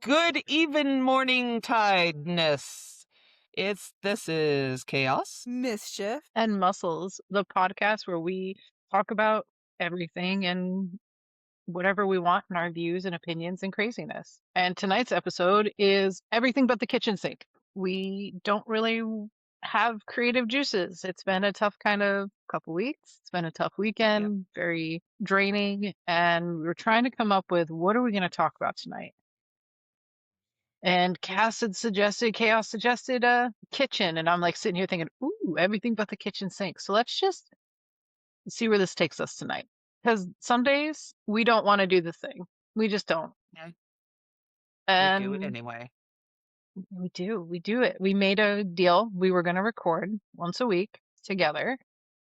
Good even morning tideness. This is Chaos. Mischief. And Muscles, the podcast where we talk about everything and whatever we want in our views and opinions and craziness. And tonight's episode is everything but the kitchen sink. We don't really have creative juices. It's been a tough kind of couple weeks. It's been a tough weekend, very draining. And we're trying to come up with what are we going to talk about tonight? And Chaos suggested a kitchen. And I'm like sitting here thinking, ooh, everything but the kitchen sink. So let's just see where this takes us tonight. Because some days we don't want to do the thing. We just don't. Yeah. And We do it anyway. we do it. We made a deal. We were going to record once a week together.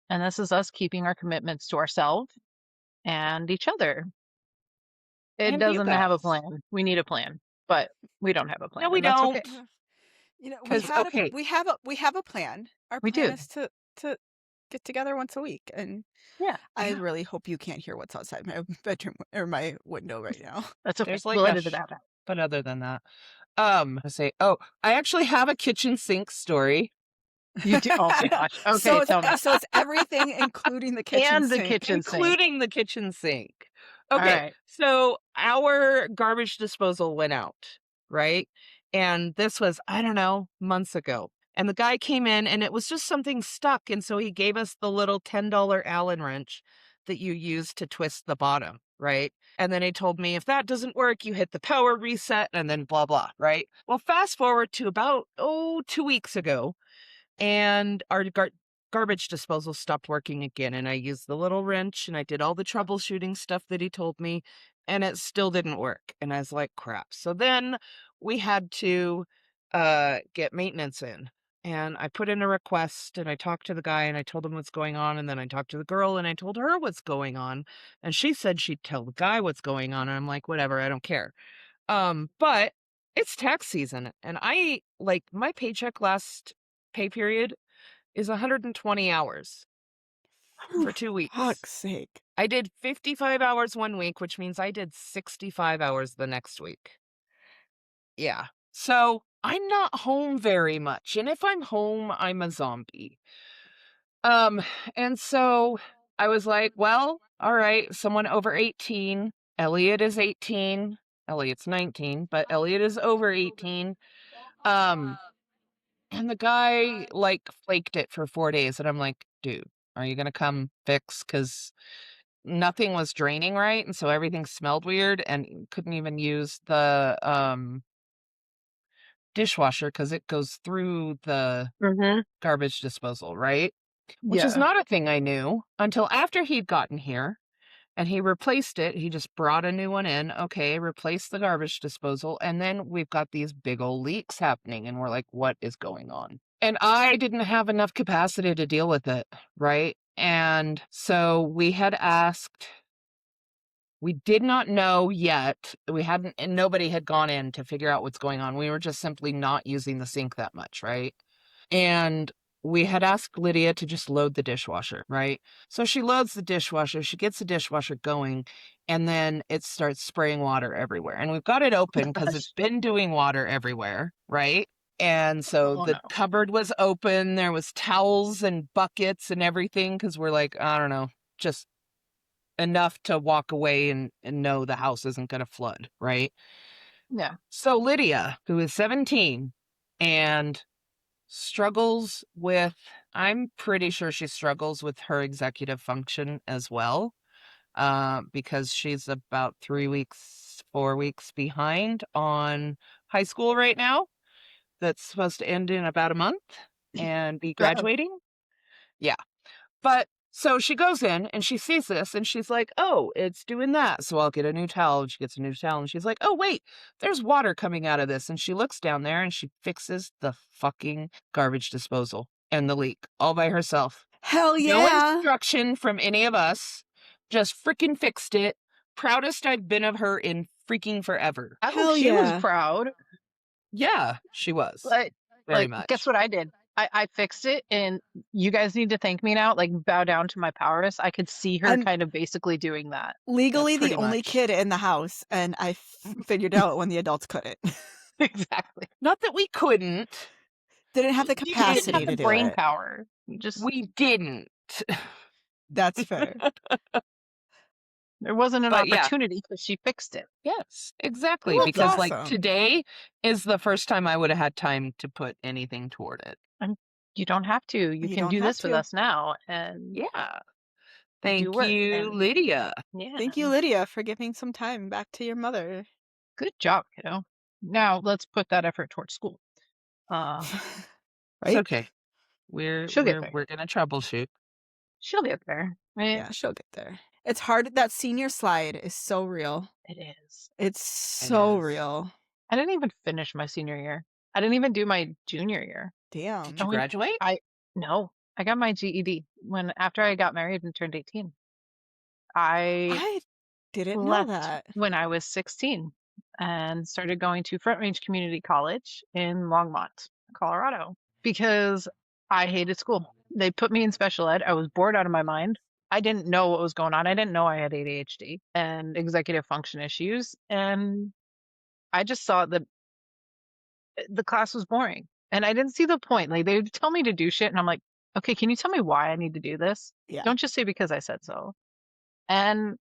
And this is us keeping our commitments to ourselves and each other. It And you doesn't have a guys. plan. We need a plan, but we don't have a plan. No, we and that's don't. okay. You know, 'Cause, okay. we have a plan. Our We plan do. is to get together once a week, and Yeah. I really hope you can't hear what's outside my bedroom or my window right now. That's okay. There's like We'll a edit it out. But other than that, I actually have a kitchen sink story. You do? Oh my gosh. Okay, so tell me. so it's everything, including the kitchen And the sink. kitchen sink. Including the kitchen sink. All Okay, right. so our garbage disposal went out, right? And this was, I don't know, months ago. And the guy came in and it was just something stuck. And so he gave us the little $10 Allen wrench that you use to twist the bottom, right? And then he told me if that doesn't work, you hit the power reset and then blah, blah, right? Well, fast forward to about, 2 weeks ago, and our garbage disposal stopped working again. And I used the little wrench and I did all the troubleshooting stuff that he told me, and it still didn't work. And I was like, crap. So then we had to get maintenance in. And I put in a request and I talked to the guy and I told him what's going on. And then I talked to the girl and I told her what's going on. And she said she'd tell the guy what's going on. And I'm like, whatever, I don't care. But it's tax season. And my paycheck last pay period is 120 hours for 2 weeks. Fuck's sake. I did 55 hours one week, which means I did 65 hours the next week. Yeah. So I'm not home very much. And if I'm home, I'm a zombie. And so I was like, well, all right, someone over 18. Elliot is 18. Elliot's 19, but Elliot is over 18. And the guy flaked it for 4 days. And I'm like, dude, are you going to come fix? Because nothing was draining right. And so everything smelled weird and couldn't even use the dishwasher because it goes through the garbage disposal, right? Which is not a thing I knew until after he'd gotten here and he replaced it. He just brought a new one in. Okay, replaced the garbage disposal. And then we've got these big old leaks happening and we're like, what is going on? And I didn't have enough capacity to deal with it, right? And so we had asked, we did not know yet. And nobody had gone in to figure out what's going on. We were just simply not using the sink that much, right? And we had asked Lydia to just load the dishwasher, right? So she loads the dishwasher, she gets the dishwasher going, and then it starts spraying water everywhere. And we've got it open because it's been doing water everywhere, right? And so the cupboard was open. There was towels and buckets and everything because we're like, I don't know, just enough to walk away and know the house isn't going to flood, right? Yeah. So Lydia, who is 17 and struggles with, I'm pretty sure she struggles with her executive function as well, because she's about 4 weeks behind on high school right now. That's supposed to end in about a month and be graduating. Yeah. But so she goes in and she sees this and she's like, oh, it's doing that. So I'll get a new towel. And she gets a new towel and she's like, oh, wait, there's water coming out of this. And she looks down there and she fixes the fucking garbage disposal and the leak all by herself. Hell yeah. No instruction from any of us. Just freaking fixed it. Proudest I've been of her in freaking forever. I hope she was proud. Yeah, she was. But very much. Guess what I did? I fixed it, and you guys need to thank me now. Like, bow down to my powers. I could see her I'm kind of basically doing that. legally the pretty only much. kid in the house, and I figured out when the adults couldn't. Exactly. Not that we couldn't. Didn't have the You didn't capacity have the to do brain it. power. You just We didn't. That's fair. there wasn't an But yeah. opportunity because she fixed it. Yes, exactly. Well, Because like awesome. today is the first time I would have had time to put anything toward it. And you don't have to. You can don't do have this with to. us now, and Yeah. do Thank work. you, And Lydia. yeah, Thank you, Lydia, for giving some time back to your mother. good job, kiddo. Now let's put that effort towards school. It's Right? okay. We're She'll get there. we're gonna troubleshoot. She'll get there. Right? Yeah, she'll get there. It's hard. That senior slide is so real. It is. It's so real. I didn't even finish my senior year. I didn't even do my junior year. Damn. Did you graduate? No. I got my GED after I got married and turned 18. I didn't know left that. when I was 16 and started going to Front Range Community College in Longmont, Colorado, because I hated school. They put me in special ed. I was bored out of my mind. I didn't know what was going on. I didn't know I had ADHD and executive function issues. And I just saw that the class was boring. And I didn't see the point. Like, they would tell me to do shit. And I'm like, okay, can you tell me why I need to do this? Yeah. Don't just say because I said so. And,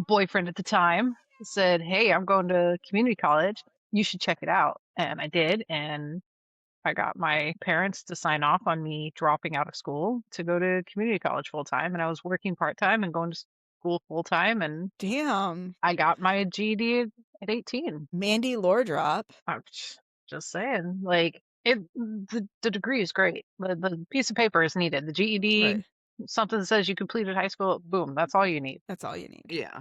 boyfriend at the time said, hey, I'm going to community college. You should check it out. And I did. And I got my parents to sign off on me dropping out of school to go to community college full time. And I was working part time and going to school full time. And damn, I got my GED at 18. Mandy lore drop. I'm just saying, like, the degree is great. The piece of paper is needed. The GED, Right. something that says you completed high school, boom, that's all you need. That's all you need. Yeah.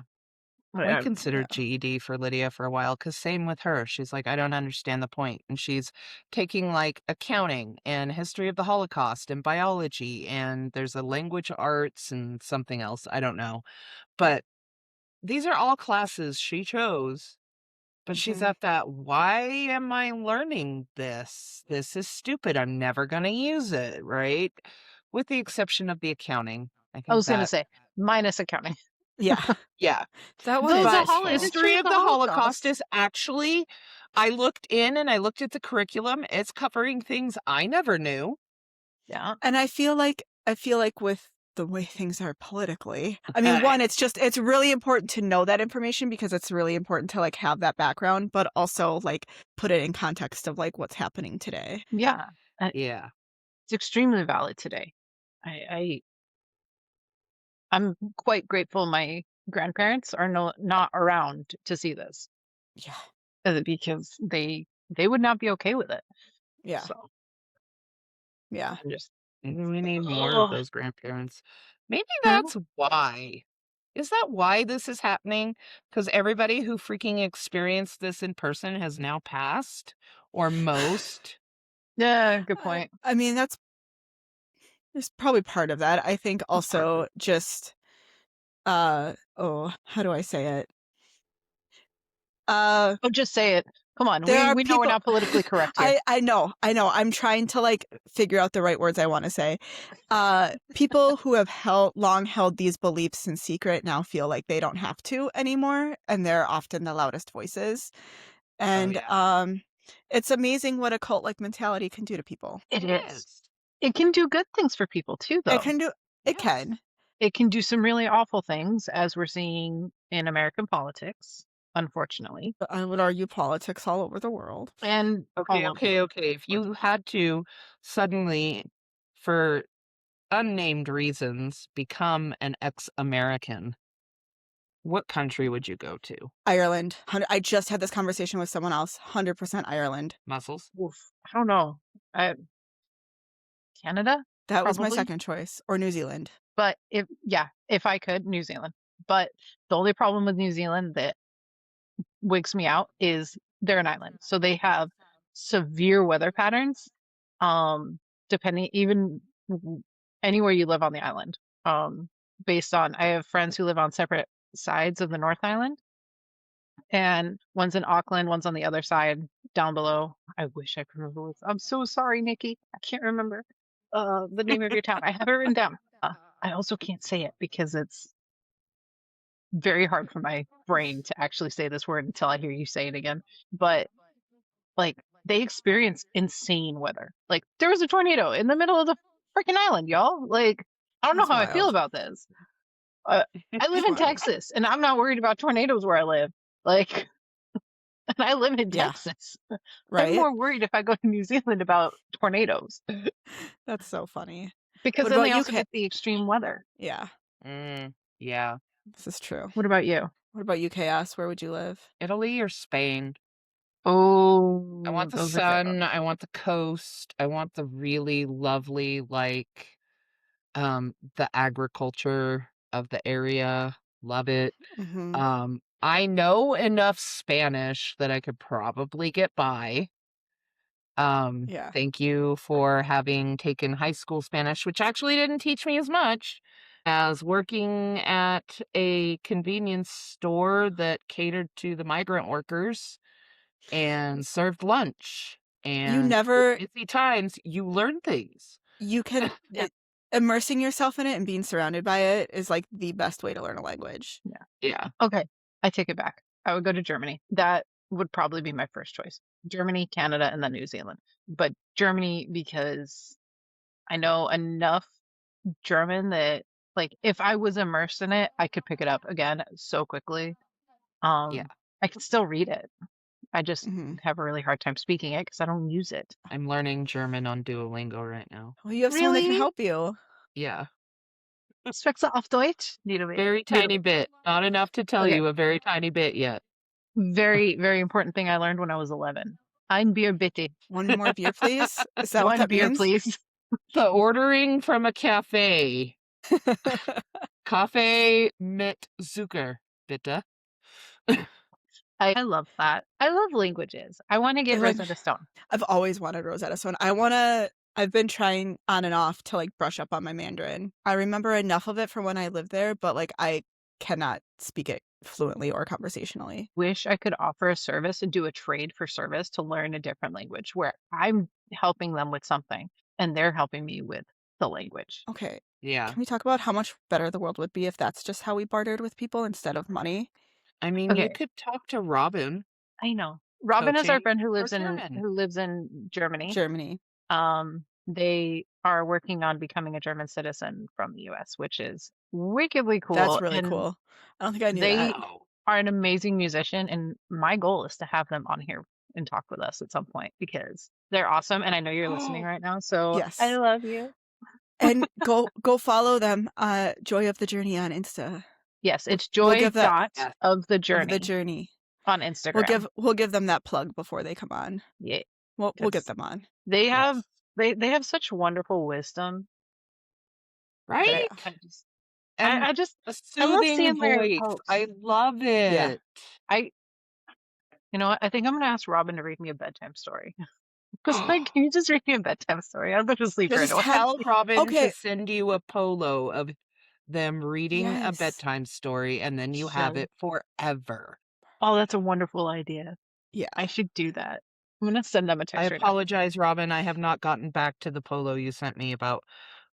But We considered GED for Lydia for a while because same with her. She's like, I don't understand the point. And she's taking like accounting and history of the Holocaust and biology. And there's a language arts and something else. I don't know. But these are all classes she chose. But she's at that, why am I learning this? This is stupid. I'm never going to use it, right? With the exception of the accounting. I was going to say, minus accounting. Yeah. Yeah. That was But history of the Holocaust is actually, I looked in and I looked at the curriculum. It's covering things I never knew. Yeah. And I feel like with the way things are politically, I mean, one, it's really important to know that information because it's really important to like have that background, but also like put it in context of like what's happening today. Yeah. Yeah. It's extremely valid today. I'm quite grateful my grandparents are not around to see this. Yeah. Because they would not be okay with it. Yeah. So. Yeah. We need more of those grandparents. Maybe that's why. Is that why this is happening? Because everybody who freaking experienced this in person has now passed? Or most? Yeah, good point. I mean, there's probably part of that. I think also just, how do I say it? Just say it. Come on. We know we're not politically correct here. I know. I'm trying to like figure out the right words I want to say. People who have long held these beliefs in secret now feel like they don't have to anymore, and they're often the loudest voices. And it's amazing what a cult-like mentality can do to people. It is. It can do good things for people too, though. It can. It can do some really awful things, as we're seeing in American politics, unfortunately. But I would argue politics all over the world. And okay. If you had to suddenly, for unnamed reasons, become an ex-American, what country would you go to? Ireland. I just had this conversation with someone else. 100% Ireland. Muscles? Oof, I don't know. Canada? That was my second choice. Or New Zealand. But if I could, New Zealand. But the only problem with New Zealand that wigs me out is they're an island. So they have severe weather patterns, depending even anywhere you live on the island. Based on, I have friends who live on separate sides of the North Island, and one's in Auckland, one's on the other side down below. I wish I could remember. I'm so sorry, Nikki. I can't remember the name of your town. I have it written down. I also can't say it because it's very hard for my brain to actually say this word until I hear you say it again. But like they experience insane weather. Like there was a tornado in the middle of the freaking island, y'all. Like I don't know That's how I feel wild. about this. I live in Wild. Texas, and I'm not worried about tornadoes where I live. Like, and I live in Yeah. Texas. I'm Right? more worried if I go to New Zealand about tornadoes That's so funny. because What then about they also UK? get the extreme weather. Yeah, Yeah. this is true. What about you? What about you, Chaos? Where would you live? Italy or Spain? I Oh, want the those are good. sun. I want the coast. I want the really lovely, like, the agriculture of the area. Love it. Mm-hmm. I know enough Spanish that I could probably get by. Yeah. Thank you for having taken high school Spanish, which actually didn't teach me as much as working at a convenience store that catered to the migrant workers and served lunch. You And never, busy times, you learn things. you can, Yeah. immersing yourself in it and being surrounded by it is like the best way to learn a language. Yeah. Okay, I take it back. I would go to Germany. That would probably be my first choice. Germany, Canada, and then New Zealand. But Germany because I know enough German that like if I was immersed in it, I could pick it up again so quickly. Yeah. I can still read it. I just Mm-hmm. have a really hard time speaking it because I don't use it. I'm learning German on Duolingo right now. Well, you have someone that can Really? help you. Yeah. Sprichst du auf Deutsch? Little Very tiny bit. Not enough to tell Okay. you a very tiny bit yet. Very, very important thing I learned when I was 11. Ein Bier bitte. One more beer, please. Is that what One that beer, means? please. The ordering from a cafe. Kaffee mit Zucker, bitte. I love that. I love languages. I want to get Rosetta Stone. I've always wanted Rosetta Stone. I've been trying on and off to like brush up on my Mandarin. I remember enough of it from when I lived there, but like I cannot speak it fluently or conversationally. Wish I could offer a service and do a trade for service to learn a different language where I'm helping them with something and they're helping me with the language. Okay. Yeah. Can we talk about how much better the world would be if that's just how we bartered with people instead of money? I mean, you Okay. could talk to Robin. I know. Robin is our Coaching friend who for lives in German. Germany. Germany. They are working on becoming a German citizen from the US, which is wickedly cool. That's really And cool. I don't think I knew they that. are an amazing musician, and my goal is to have them on here and talk with us at some point because they're awesome. And I know you're listening right now, so Yes. I love you. And go follow them. Joy of the Journey on Insta. Yes, it's We'll Joy give that- dot Yes. of the Of journey the journey. on Instagram. We'll give them that plug before they come on. Yeah, We'll get 'cause them on. they have Yes. they have such wonderful wisdom. that Right? I And just a I love soothing seeing their voice. posts. I love it. You know what? I think I'm gonna ask Robin to read me a bedtime story. Because like, can you just read me a bedtime story? I'm going to sleep right Just away. Tell Robin Okay. to send you a polo of them reading a Yes. bedtime story, and then you have Sure. it forever. Oh, that's a wonderful idea. Yeah. I should do that. I'm gonna send them a I text right now. apologize, Robin. I have not gotten back to the polo you sent me about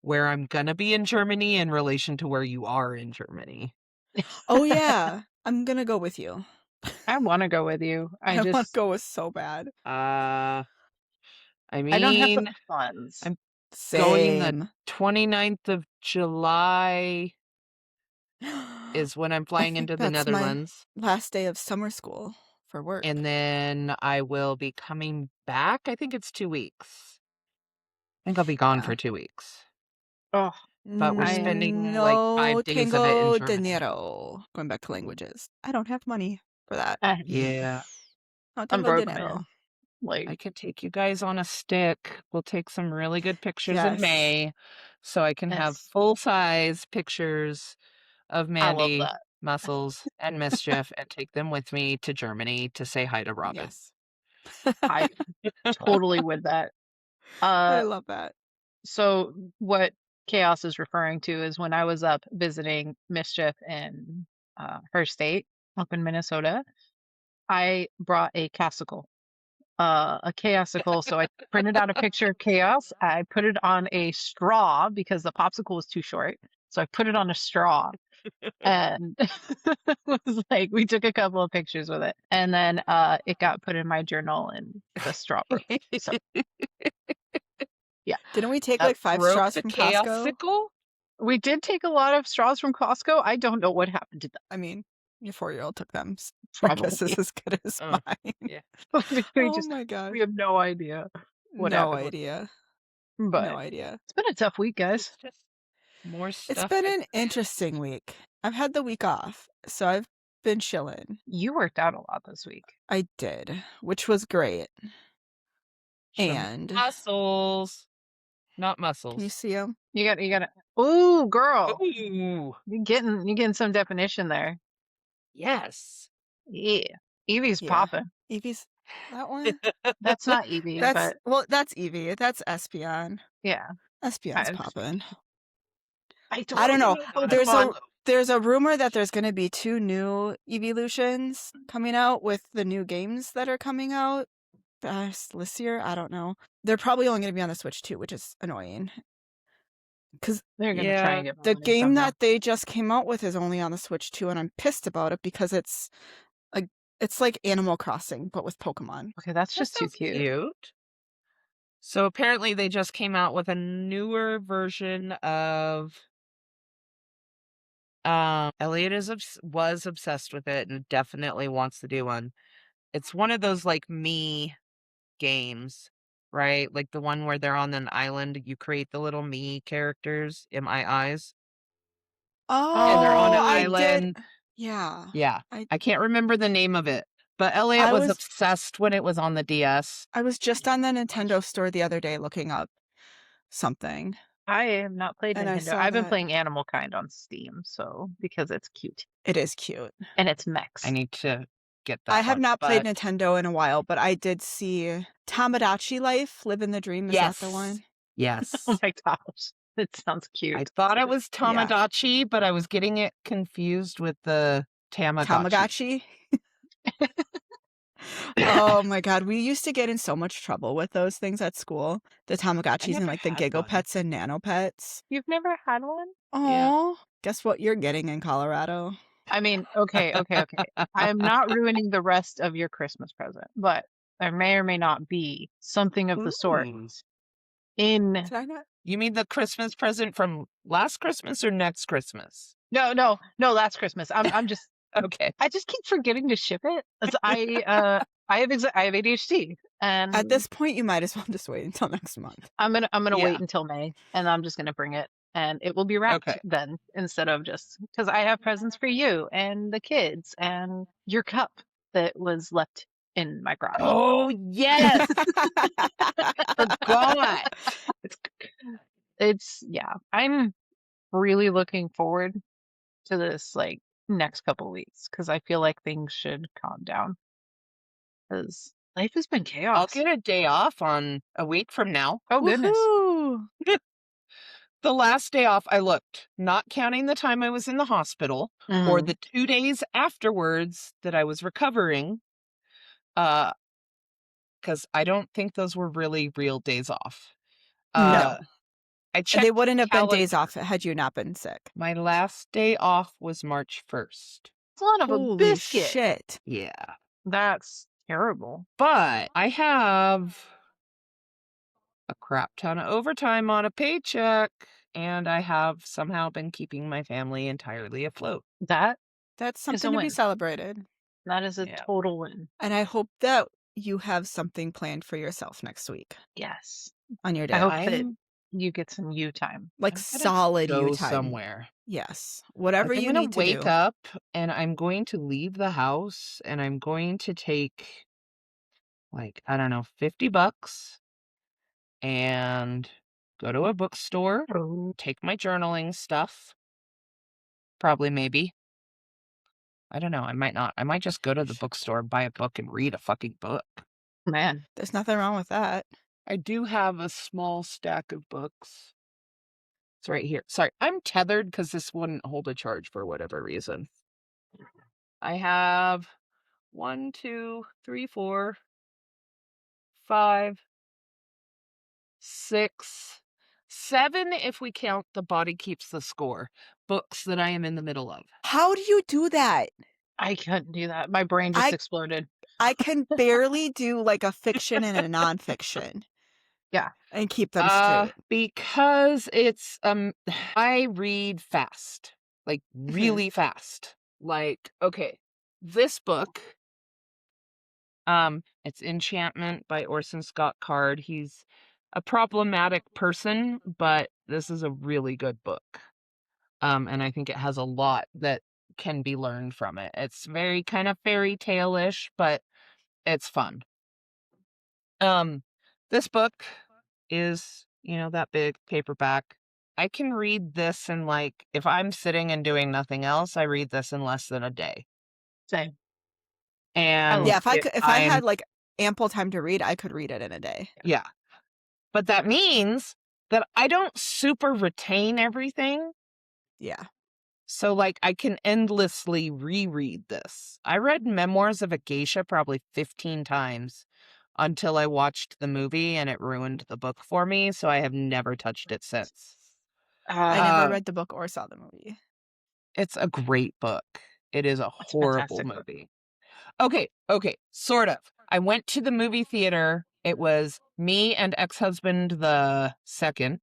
where I'm gonna be in Germany in relation to where you are in Germany. Oh yeah. I'm gonna go with you. I want to go with you. I want to just go with so bad. I mean, I don't have the funds. I'm Same. going the 29th of July is when I'm flying think into the that's my Netherlands. last day of summer school for work. And then I will be coming back. I think it's 2 weeks. I think I'll be gone Yeah. for 2 weeks. Oh, But we're spending like 5 days of it tengo in Germany. dinero. Going back to languages. I don't have money for that. Yeah. No I'm tengo broke, dinero. man. Like, I could take you guys on a stick. We'll take some really good pictures in Yes. May so I can have Yes. full-size pictures of I love Mandy, that. Muscles, and Mischief and take them with me to Germany to say hi to Robin. Yes. I totally with that. I love that. So what Chaos is referring to is when I was up visiting Mischief in her state up in Minnesota, I brought a cassicle. A chaosicle. So I printed out a picture of chaos. I put it on a straw because the popsicle was too short. So I put it on a straw and it was like we took a couple of pictures with it. And then it got put in my journal and the straw broke. So yeah. Didn't we take like 5 straws from Costco? Chaosicle? We did take a lot of straws from Costco. I don't know what happened to them. I mean, your 4-year-old took them. Probably. Breakfast is as good as mine. Yeah. Oh my gosh. We have no idea. What no happened. idea. But No idea. it's been a tough week, guys. It's just more stuff. It's been an interesting week. I've had the week off, so I've been chilling. You worked out a lot this week. I did, which was great. Some And muscles. Not muscles. can you see them? You got. Ooh, girl. Ooh. You're getting some definition there. Yes. Yeah. Evie's Yeah. popping. Evie's that one? That's not Evie, That's but that's Evie. That's Espion. yeah. Espion's popping. I don't know. Pokemon. There's a rumor that there's going to be 2 new evolutions coming out with the new games that are coming out this year. I don't know. They're probably only going to be on the Switch too, which is annoying. Because They're gonna try and get the money game somehow. that they just came out with is only on the Switch too, and I'm pissed about it because it's like Animal Crossing but with Pokemon. Okay, that's just too cute. So apparently they just came out with a newer version of Elliot was obsessed with it and definitely wants to do one. It's one of those like me games, right? Like the one where they're on an island, you create the little me characters, MIIs. Oh, and they're on an I island. did. Yeah. Yeah. I can't remember the name of it, but Elliot was obsessed when it was on the DS. I was just on the Nintendo store the other day looking up something. I have not played And I Nintendo. saw I've been that- playing Animal Kind on Steam, so because it's cute. It is cute. And it's mechs. I need to get that. I have one, not played but- Nintendo in a while, but I did see Tamagotchi Life, Living the Dream. Is that the one? Yes. Oh my gosh. It sounds cute. I thought it was Tamagotchi, but I was getting it confused with the Tamagotchi. Oh my god, we used to get in so much trouble with those things at school. The Tamagotchis and never like the had Giggle one. Pets and Nano Pets. You've never had one? Oh, guess what you're getting in Colorado? I mean, okay. I'm not ruining the rest of your Christmas present, but there may or may not be something of the sort in. Did I not? You mean the Christmas present from last Christmas or next Christmas? No, last Christmas. I'm just okay. I just keep forgetting to ship it. I have ADHD, and At this point, you might as well just wait until next month. I'm gonna wait until May, and I'm just gonna bring it, and it will be wrapped then instead of just because I have presents for you and the kids and your cup that was left in my garage. Oh yes, forgot. It's I'm really looking forward to this like next couple weeks because I feel like things should calm down because life has been chaos. I'll get a day off on a week from now. Oh goodness. The last day off I looked, not counting the time I was in the hospital or the 2 days afterwards that I was recovering, because I don't think those were really real days off. No. I checked. They wouldn't have been days off had you not been sick. My last day off was March 1st. Son of a biscuit. Shit. Yeah. That's terrible. But I have a crap ton of overtime on a paycheck, and I have somehow been keeping my family entirely afloat. That's something to win. be celebrated. That is a total win. And I hope that you have something planned for yourself next week. Yes. On your day. I hope that you get some you time. Like solid you time. Somewhere. Yes. Whatever you need to wake up and I'm going to leave the house and I'm going to take like, I don't know, $50 and go to a bookstore, take my journaling stuff. Probably, maybe. I don't know. I might not. I might just go to the bookstore, buy a book, and read a fucking book. Man. There's nothing wrong with that. I do have a small stack of books. It's right here. Sorry, I'm tethered because this wouldn't hold a charge for whatever reason. I have 1, 2, 3, 4, 5, 6, 7 if we count the Body Keeps the Score books that I am in the middle of. How do you do that? I couldn't do that. My brain just exploded. I can barely do like a fiction and a nonfiction. Yeah. And keep them straight. Because it's I read fast. Like really fast. Like, okay, this book, it's Enchantment by Orson Scott Card. He's a problematic person, but this is a really good book. And I think it has a lot that can be learned from it. It's very kind of fairy tale-ish, but it's fun. This book is, that big paperback. I can read this in if I'm sitting and doing nothing else, I read this in less than a day. Same. And yeah, if I had like ample time to read, I could read it in a day. Yeah. But that means that I don't super retain everything. Yeah. So I can endlessly reread this. I read Memoirs of a Geisha probably 15 times until I watched the movie and it ruined the book for me. So I have never touched it since. I never read the book or saw the movie. It's a great book. It is a horrible movie. Okay, sort of. I went to the movie theater. It was me and ex-husband the second,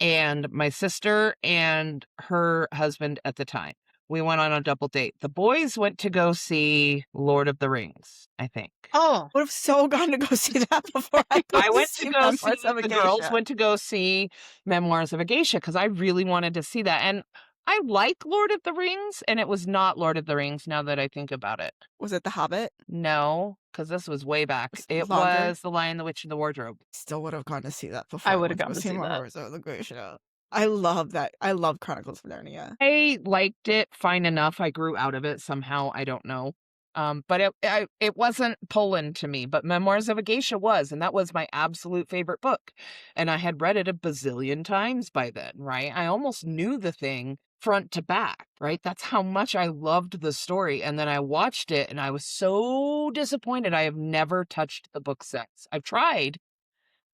and my sister and her husband at the time. We went on a double date. The boys went to go see Lord of the Rings, I think. Oh, would have so gone to go see that before I went to go see the girls went to go see Memoirs of a Geisha because I really wanted to see that. And I like Lord of the Rings, and it was not Lord of the Rings now that I think about it. Was it The Hobbit? No, because this was way back. It was The Lion, the Witch, and the Wardrobe. Still would have gone to see that before. I would have gone to see that. Of the Geisha. I love that. I love Chronicles of Narnia. I liked it fine enough. I grew out of it somehow. I don't know. But it wasn't Poland to me, but Memoirs of a Geisha was, and that was my absolute favorite book. And I had read it a bazillion times by then, right? I almost knew the thing front to back, right? That's how much I loved the story. And then I watched it and I was so disappointed. I have never touched the book since. I've tried.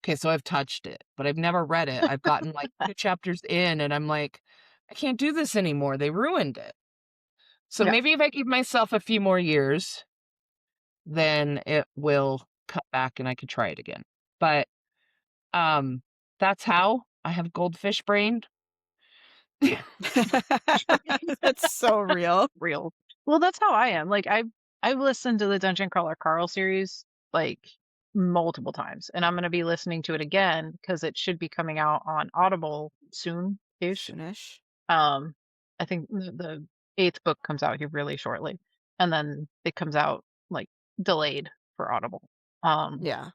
Okay, so I've touched it, but I've never read it. I've gotten 2 chapters in and I'm like, I can't do this anymore. They ruined it. So maybe if I give myself a few more years, then it will cut back and I could try it again. But that's how I have goldfish brain. That's so real. Real. Well, that's how I am. I've listened to the Dungeon Crawler Carl series multiple times, and I'm going to be listening to it again because it should be coming out on Audible soon-ish. Soonish. I think the 8th book comes out here really shortly, and then it comes out delayed for Audible. Yeah.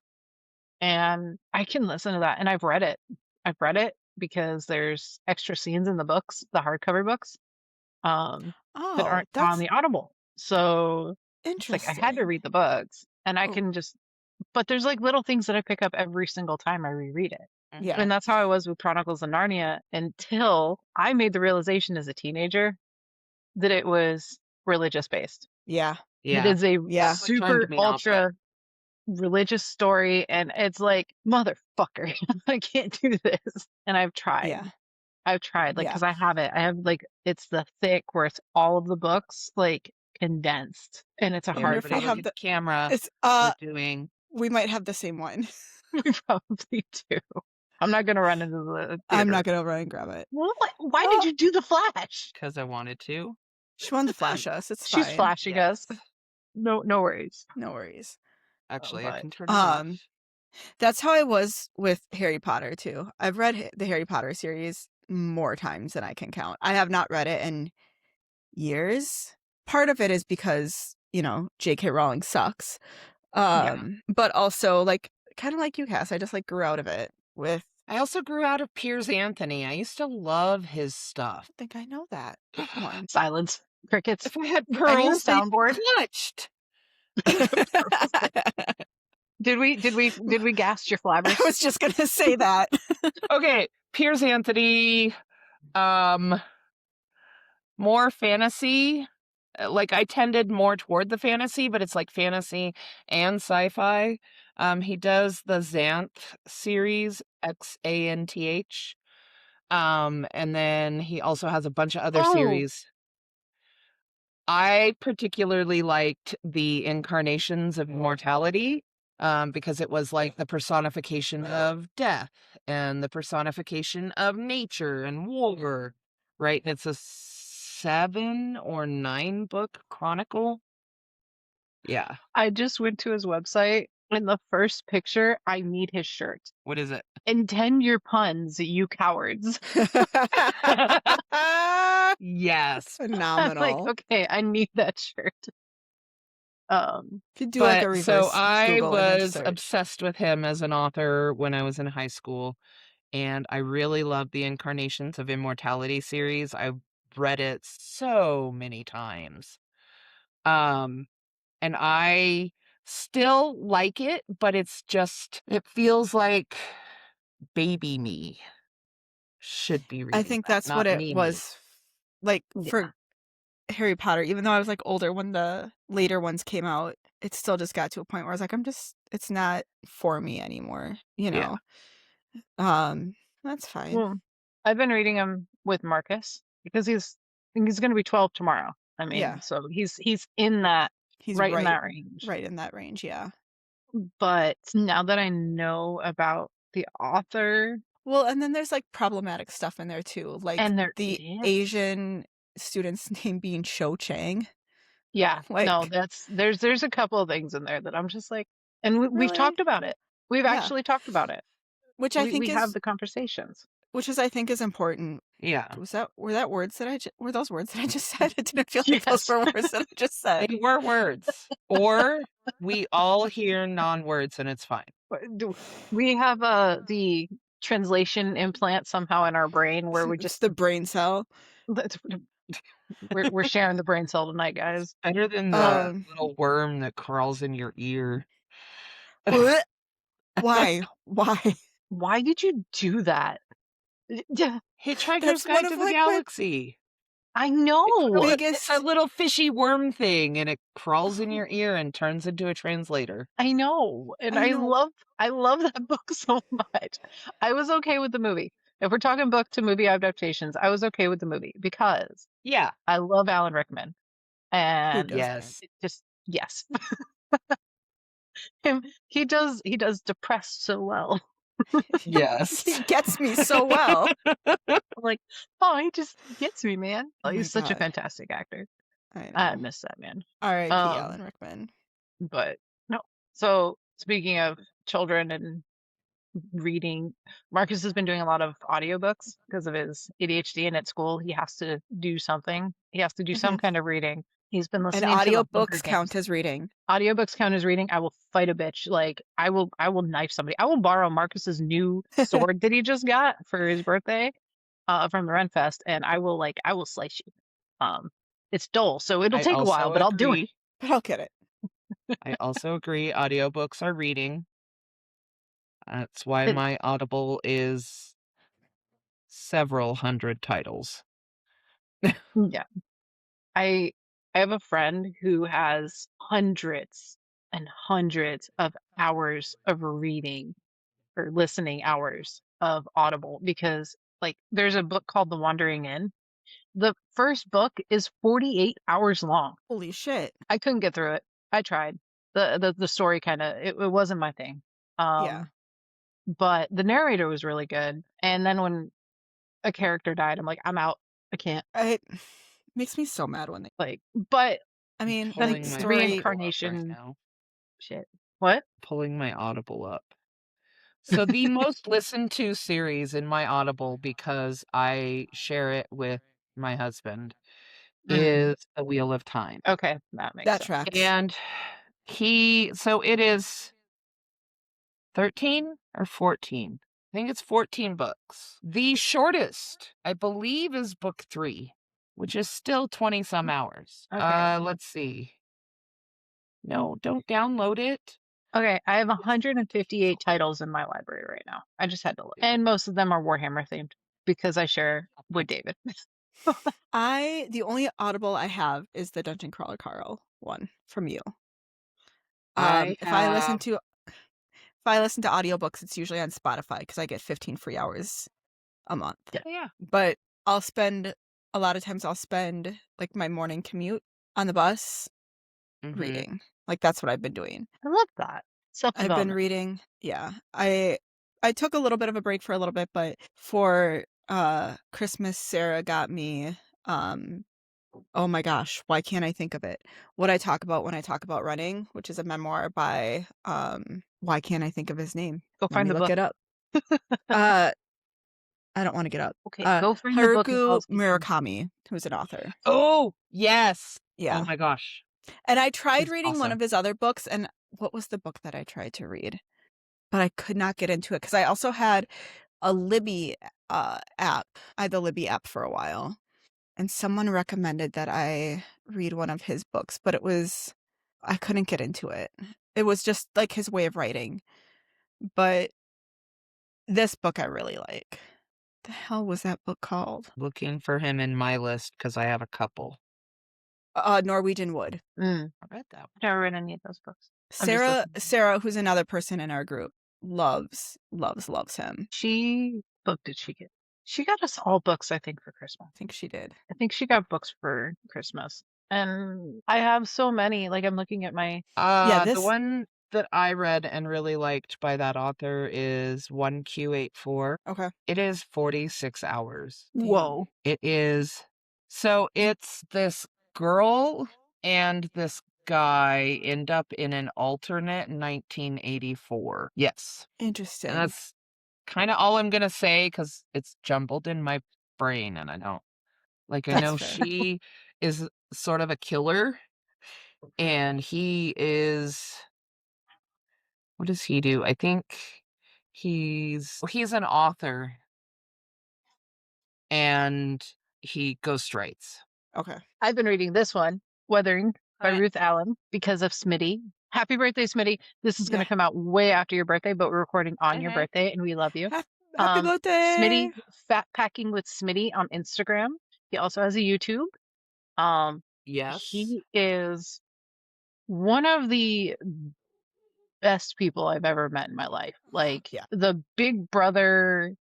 And I can listen to that, and I've read it because there's extra scenes in the books, the hardcover books, that aren't on the Audible. So interesting. I had to read the books, and I can just, but there's little things that I pick up every single time I reread it. Yeah. And that's how I was with Chronicles of Narnia until I made the realization as a teenager that it was religious based. Yeah. It is a super ultra religious story, and it's motherfucker, I can't do this. And I've tried. Yeah. I've tried because I have it. I have it's the thick where it's all of the books condensed, and it's a hard. If we have the camera, it's doing. We might have the same one. We probably do. I'm not gonna run into the theater. I'm not gonna run and grab it. Well, why did you do the flash? Because I wanted to. She wanted to flash us. It's fine. She's flashing us. No worries. No worries. Actually, I can turn it off. That's how I was with Harry Potter too. I've read the Harry Potter series more times than I can count. I have not read it in years. Part of it is because, J.K. Rowling sucks. But also kind of like you, Cass, I just grew out of it I also grew out of Piers Anthony. I used to love his stuff. I think I know that. Come on. Silence. Crickets. If I had pearls, soundboard clutched. Did we gas your flabbers? I was just gonna say that. Okay, Piers Anthony, more fantasy, like, I tended more toward the fantasy, but it's like fantasy and sci-fi. He does the Xanth series, Xanth. And then he also has a bunch of other Oh, series. I particularly liked the Incarnations of Immortality, because it was like the personification of death and the personification of nature and war, right? And it's a 7 or 9 book chronicle. Yeah. I just went to his website. In the first picture, I need his shirt. What is it? Intend your puns, you cowards. Yes. I'm like, Phenomenal. okay, I need that shirt. If you do like a But so reverse I Google image was search. obsessed with him as an author when I was in high school, and I really loved the Incarnations of Immortality series. I've read it so many times. Um, and I still like it, but it's just, it feels like baby me should be I reading think that, that's what not it me. was like Yeah. for Harry Potter. Even though I was like older when the later ones came out, it still just got to a point where I was like, it's not for me anymore, you Yeah. know. That's fine. Well, I've been reading him with Marcus because he's going to be 12 tomorrow. I mean, Yeah. so he's in that He's right in that range. right in that range, yeah. But now that I know about the author, Well, and then there's like problematic stuff in there too, like and there the is. Asian student's name being Cho Chang. Yeah, Like, no, there's a couple of things in there that I'm just like, and we've really? talked about it. We've Yeah. actually talked about it. Which I think We have is the conversations. I think is important. Yeah. Were those words that I just said? It didn't feel like those Yes. were words that I just said. They were words. Or we all hear non-words and it's fine. We have the translation implant somehow in our brain where we It's just the brain cell. we're sharing the brain cell tonight, guys. Better than the little worm that crawls in your ear. Why? Why? Why did you do that? Hitchhiker's That's Guide one to of the like my Galaxy. I know. It's a little fishy worm thing, and it crawls in your ear and turns into a translator. I know. And I I know. love that book so much. I was okay with the movie. If we're talking book to movie adaptations, I was okay with the movie because Yeah. I love Alan Rickman. And Yes. just yes. He does depress so well. Yes. He gets me so well. I'm like, oh, he just gets me, man. Oh, Oh my he's such a God. fantastic actor. I I know. miss that man. R.I.P. Alan Rickman. But no. So speaking of children and reading, Marcus has been doing a lot of audiobooks because of his ADHD, and at school he has to do something. He has to do some kind of reading. He's been And listening to the Hunger audiobooks count Games. as reading. Audiobooks count as reading. I will fight a bitch. Like I will knife somebody. I will borrow Marcus's new sword that he just got for his birthday from the Renfest, and I will slice you. It's dull, so it'll take a while, but I'll do it. But I'll get it. I also agree. Audiobooks are reading. That's why my Audible is several hundred titles. Yeah. I have a friend who has hundreds and hundreds of hours of reading or listening hours of Audible because like there's a book called The Wandering Inn. The first book is 48 hours long. Holy shit. I couldn't get through it. I tried. The story kind of it wasn't my thing. Yeah. But the narrator was really good. And then when a character died, I'm like, I'm out. I can't. It makes me so mad when they Like, but I mean, then Pulling like my story reincarnation right now. shit. What? Pulling my Audible up. So the most listened to series in my Audible, because I share it with my husband, is The Wheel of Time. Okay, that makes that sense. tracks. And so it is 13 or 14. I think it's 14 books. The shortest, I believe, is book 3, which is still 20 some hours. Okay. Let's see. No, don't download it. Okay, I have 158 titles in my library right now. I just had to look. And most of them are Warhammer themed because I share with David. The only Audible I have is the Dungeon Crawler Carl one from you. If I listen to audiobooks, it's usually on Spotify because I get 15 free hours a month. Yeah. But a lot of times I'll spend like my morning commute on the bus reading. Like that's what I've been doing. I love that. I've been reading. Yeah. I took a little bit of a break for a little bit, but for Christmas, Sarah got me oh my gosh, why can't I think of it? What I Talk About When I Talk About Running, which is a memoir by why can't I think of his name? Go find the look book. it up. I don't want to get up. Okay, go find the book. Haruki Murakami, who's an author. Oh, yes. Yeah. Oh my gosh. And I tried He's reading one awesome. of his other books, and what was the book that I tried to read? But I could not get into it because I also had a Libby app. I had the Libby app for a while, and someone recommended that I read one of his books, but I couldn't get into it. It was just like his way of writing. But this book I really like. The hell was that book called? Looking for him in my list because I have a couple. Norwegian Wood. I read that. I've never read any of those books. Sarah, who's another person in our group, loves him. She book did she get? She got us all books, I think, for Christmas. I think she did. I think she got books for Christmas. And I have so many. Like I'm looking at my the one that I read and really liked by that author is 1Q84. Okay. It is 46 hours. Whoa. It is. So it's this girl and this guy end up in an alternate 1984. Yes. Interesting. And that's kind of all I'm going to say because it's jumbled in my brain and I don't. Like, I know she is sort of a killer and he is. What does he do? I think he's an author and he ghostwrites. Okay. I've been reading this one, Weathering by Ruth Allen, because of Smitty. Happy birthday, Smitty. This is going to come out way after your birthday, but we're recording on your birthday and we love you. Happy birthday. Smitty, Fat Packing with Smitty on Instagram. He also has a YouTube. Yes. He is one of the best people I've ever met in my life. Like the big brother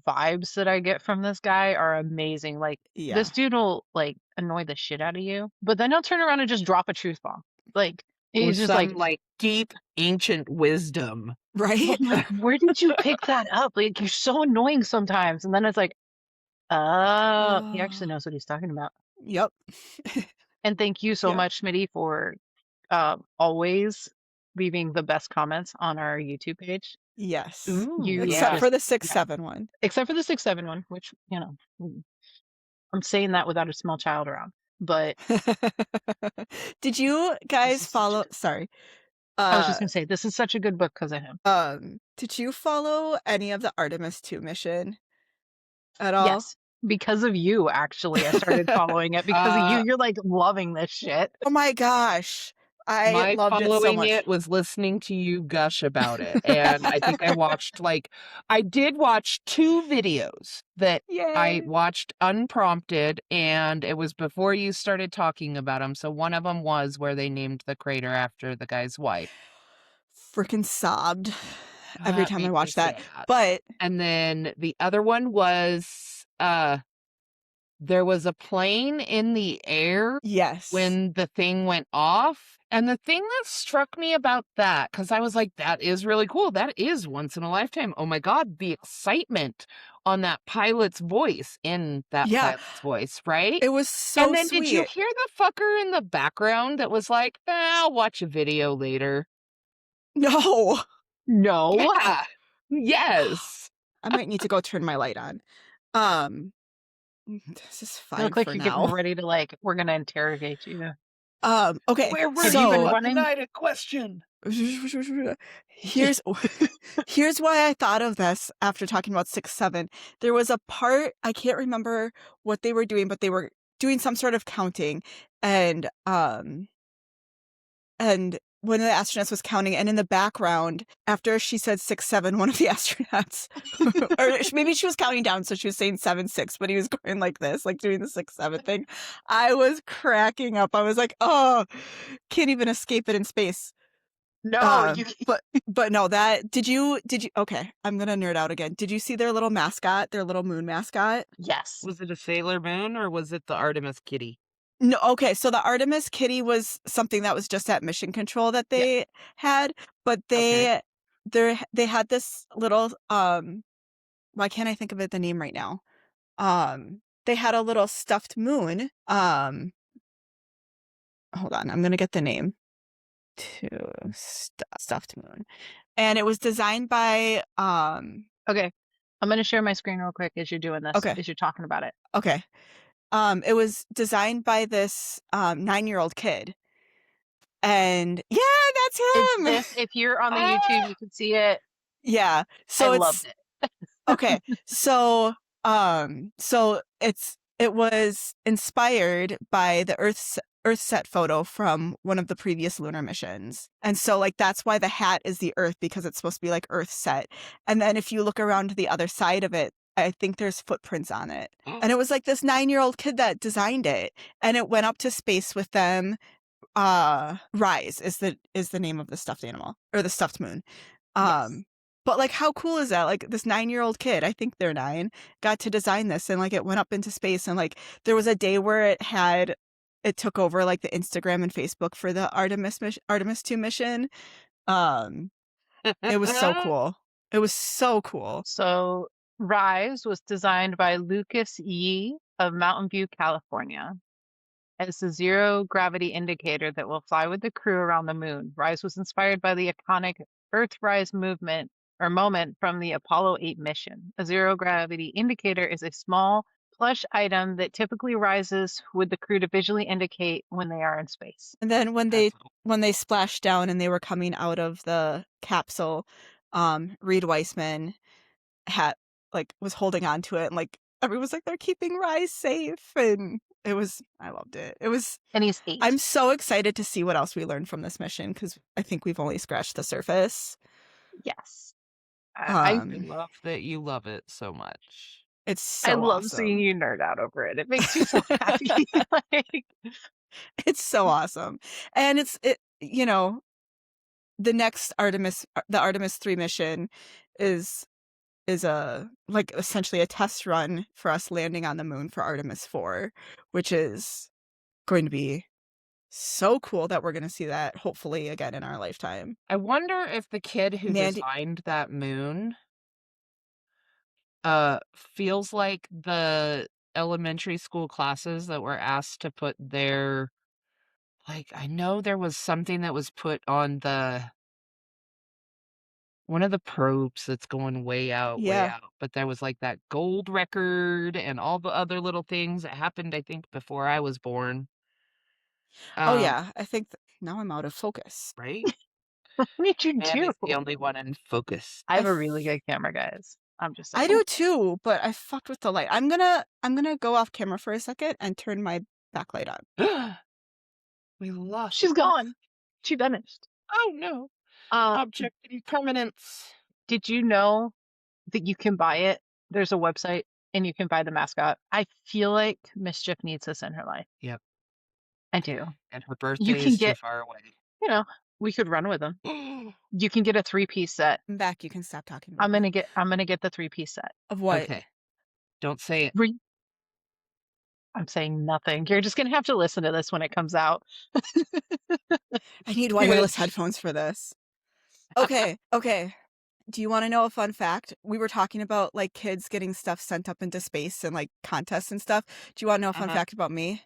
vibes that I get from this guy are amazing. Like this dude will like annoy the shit out of you, but then he'll turn around and just drop a truth bomb. Like he's just like deep ancient wisdom. Right? Like, where did you pick that up? Like you're so annoying sometimes. And then it's like, oh, he actually knows what he's talking about. Yep. And thank you so much, Smitty, for always leaving the best comments on our YouTube page. Yes. Except for the 6-7 one. Except for the 6-7 one, which, you know, I'm saying that without a small child around. But did you guys follow? Sorry. I was just going to say, this is such a good book because of him. Did you follow any of the Artemis II mission at all? Yes. Because of you, actually. I started following it because of you. You're like loving this shit. Oh my gosh. I loved it so much. It was listening to you gush about it. And I think I did watch 2 videos that I watched unprompted, and it was before you started talking about them. So one of them was where they named the crater after the guy's wife. Freaking sobbed every time I watched that. But and then the other one was there was a plane in the air when the thing went off. And the thing that struck me about that, because I was like, that is really cool. That is once in a lifetime. Oh my God, the excitement on that pilot's voice in that pilot's voice, right? It was so And then sweet. did you hear the fucker in the background that was like, I'll watch a video later? No. Yeah. Yes. I might need to go turn my light on. This is fine. You look like for you're now. getting ready to we're gonna interrogate you. Okay. Where were you been running? Denied a question. Here's why I thought of this after talking about 6-7. There was a part, I can't remember what they were doing, but they were doing some sort of counting, and one of the astronauts was counting, and in the background, after she said 6, 7, one of the astronauts, or maybe she was counting down, so she was saying 7, 6, but he was going like this, like doing the 6, 7 thing. I was cracking up. I was like, oh, can't even escape it in space. No, but no, did you, okay, I'm going to nerd out again. Did you see their little mascot, their little moon mascot? Yes. Was it a Sailor Moon or was it the Artemis kitty? No, okay, so the Artemis kitty was something that was just at mission control that they had, but they had this little why can't I think of the name right now? They had a little stuffed moon. Hold on, I'm gonna get the name. Stuffed moon, and it was designed by Okay, I'm gonna share my screen real quick as you're doing this. Okay. As you're talking about it. Okay. It was designed by this 9-year-old kid. And yeah, that's him. If you're on the YouTube, you can see it. Yeah. So I loved it. Okay. So it was inspired by the Earthset photo from one of the previous lunar missions. And so like that's why the hat is the Earth, because it's supposed to be like Earthset. And then if you look around to the other side of it, I think there's footprints on it. And it was like this 9-year-old kid that designed it, and it went up to space with them. Rise is the name of the stuffed animal, or the stuffed moon. Yes. But like, how cool is that? Like this 9-year-old kid, I think they're 9, got to design this, and like it went up into space, and like there was a day where it took over like the Instagram and Facebook for the Artemis II mission. It was so cool. It was so cool. So Rise was designed by Lucas Yee of Mountain View, California. It's a zero-gravity indicator that will fly with the crew around the moon. Rise was inspired by the iconic Earthrise movement or moment from the Apollo 8 mission. A zero-gravity indicator is a small plush item that typically rises with the crew to visually indicate when they are in space. And then when they splashed down and they were coming out of the capsule, Reed Weissman was holding on to it, and like everyone was like, they're keeping Rise safe, and I loved it. And he's 8. I'm so excited to see what else we learn from this mission, because I think we've only scratched the surface. Yes. I love that you love it so much. It's so I love awesome. seeing you nerd out over it. It makes you so happy. It's so awesome. And the next the Artemis 3 mission is essentially a test run for us landing on the moon for Artemis 4, which is going to be so cool that we're going to see that hopefully again in our lifetime. I wonder if the kid who designed that moon feels like the elementary school classes that were asked to put their, like, I know there was something that was put on one of the probes that's going way out, but there was like that gold record and all the other little things that happened, I think, before I was born. Oh yeah, I think now I'm out of focus. Right? Me too. Andy's the only one in focus. I have a really good camera, guys. I'm just saying. I do too, but I fucked with the light. I'm gonna go off camera for a second and turn my backlight on. We lost. She's gone. She vanished. Oh no. Object impermanence. Did you know that you can buy it? There's a website and you can buy the mascot. I feel like Mischief needs this in her life. Yep. I do. And her birthday is too far away. We could run with them. You can get a 3-piece set. I'm back. You can stop talking about I'm gonna get the 3-piece set. Of what? Okay. Don't say it. I'm saying nothing. You're just gonna have to listen to this when it comes out. I need wireless headphones for this. Okay. Do you want to know a fun fact? We were talking about like kids getting stuff sent up into space and like contests and stuff. Do you want to know a fun fact about me?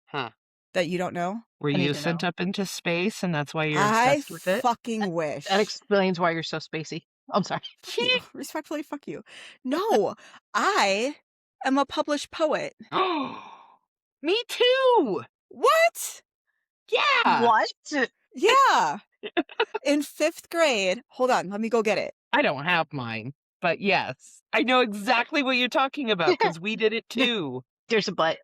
Huh. That you don't know? Were you sent up into space and that's why you're obsessed with it? I fucking wish. That explains why you're so spacey. I'm sorry. Respectfully, fuck you. No, I am a published poet. Me too. What? Yeah. What? Yeah. In 5th grade. Hold on. Let me go get it. I don't have mine, but yes. I know exactly what you're talking about because we did it too. There's a but.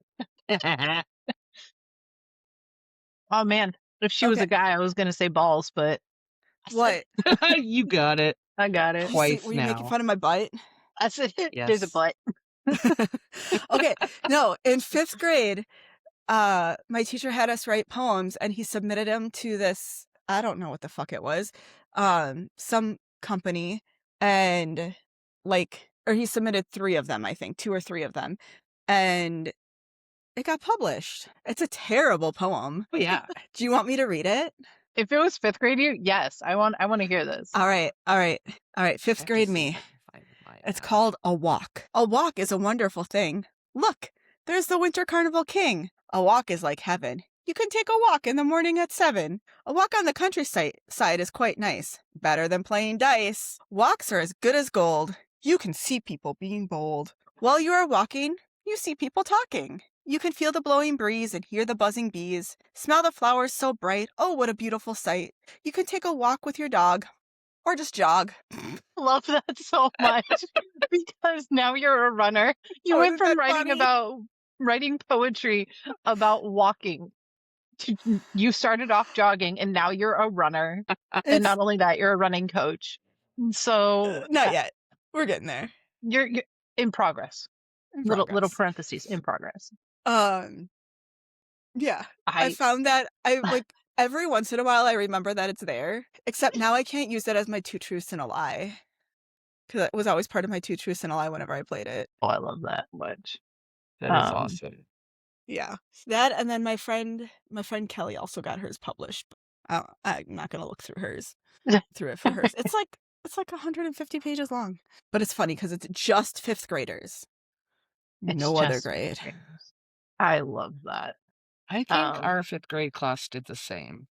Oh man. If she was a guy, I was going to say balls, but. What? You got it. I got it. Twice were you making now. fun of my butt? I said, Yes. there's a butt. Okay. No, in 5th grade, my teacher had us write poems, and he submitted them to this, I don't know what the fuck it was, some company, and or he submitted 3 of them, I think, 2 or 3 of them, and it got published. It's a terrible poem. Oh, yeah. Do you want me to read it? If it was 5th grade you, yes, I want to hear this. All right. 5th grade me. It's called A Walk. A walk is a wonderful thing. Look, there's the Winter Carnival King. A walk is like heaven. You can take a walk in the morning at 7. A walk on the countryside is quite nice. Better than playing dice. Walks are as good as gold. You can see people being bold. While you are walking, you see people talking. You can feel the blowing breeze and hear the buzzing bees. Smell the flowers so bright. Oh, what a beautiful sight. You can take a walk with your dog. Or just jog. Love that so much because now you're a runner. You went from writing poetry about walking to you started off jogging and now you're a runner. And not only that, you're a running coach. So not yet. We're getting there. You're in progress. Little parentheses, in progress. Yeah. I found that every once in a while I remember that it's there, except now I can't use it as my 2 truths and a lie, because it was always part of my 2 truths and a lie whenever I played it. Oh, I love that much. That is awesome. Yeah, that, and then my friend Kelly also got hers published. I'm not gonna look through it for hers. It's like 150 pages long, but it's funny because it's just 5th graders. No other grade. I love that. I think our 5th grade class did the same.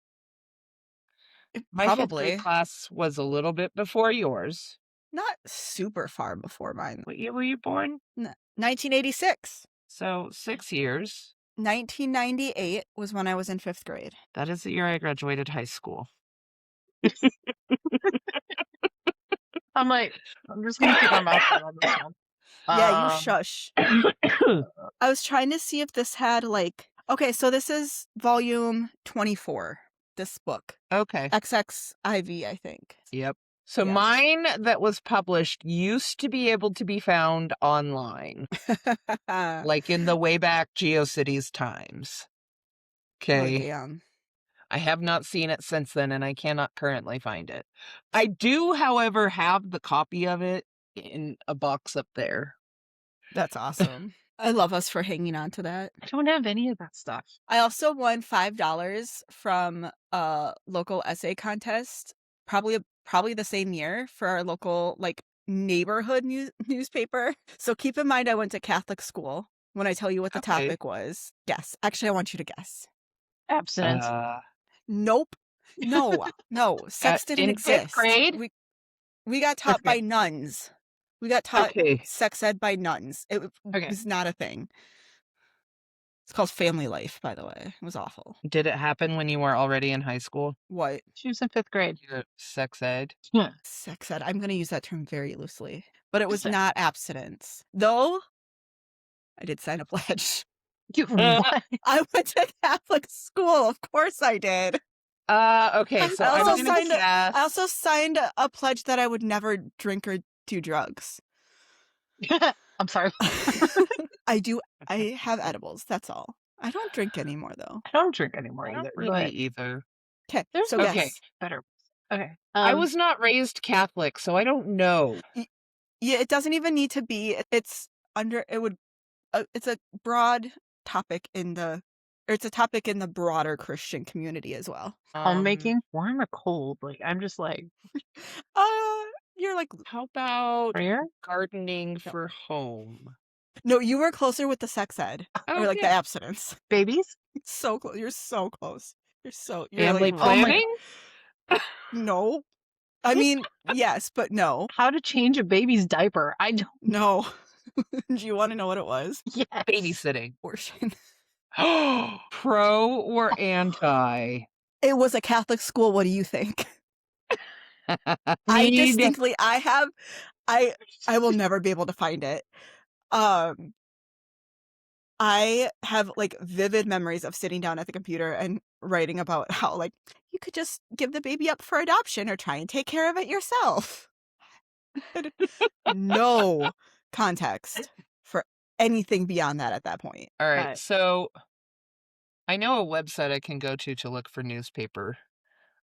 My Probably. 5th grade class was a little bit before yours. Not super far before mine. What year were you born? 1986. So 6 years. 1998 was when I was in 5th grade. That is the year I graduated high school. I'm just going to keep my mouth shut on this one. Yeah, you shush. I was trying to see if this had okay, so this is volume 24, this book. Okay. XXIV, I think. Yep. So mine that was published used to be able to be found online, like in the way back GeoCities times. Okay. Oh, damn. I have not seen it since then, and I cannot currently find it. I do, however, have the copy of it in a box up there. That's awesome. I love us for hanging on to that. I don't have any of that stuff. I also won $5 from a local essay contest, probably the same year, for our local neighborhood newspaper. So keep in mind I went to Catholic school. When I tell you what the topic was, guess. Actually, I want you to guess. Abstinence. Nope. No. Sex didn't exist. 5th grade? We got taught by nuns. We got taught sex ed by nuns. It was not a thing. It's called Family Life, by the way. It was awful. Did it happen when you were already in high school? What? She was in 5th grade. Sex ed? Yeah. Sex ed. I'm going to use that term very loosely. But it was not abstinence. Though, I did sign a pledge. What? I went to Catholic school. Of course I did. Okay, so I also signed a pledge that I would never drink or do drugs. I'm sorry. I do. I have edibles. That's all. I don't drink anymore, though. I don't drink anymore I don't either. really either. Okay, so guess. Better. Okay. I was not raised Catholic, so I don't know. Yeah, it doesn't even need to be. It's under. It would. It's a broad topic it's a topic in the broader Christian community as well. Homemaking, warm or cold? I'm just you're how about prayer? Gardening for home? No, you were closer with the sex ed or the abstinence. Babies? So close. You're so close. You're family planning? No. I mean, yes, but no. How to change a baby's diaper? I don't know. Do you want to know what it was? Yes. Babysitting. Abortion. Pro or anti? It was a Catholic school. What do you think? I distinctly, I will never be able to find it. I I have like vivid memories of sitting down at the computer and writing about how like you could just give the baby up for adoption or try and take care of it yourself. No context for anything beyond that at that point. All right. Right. So I know a website I can go to look for newspaper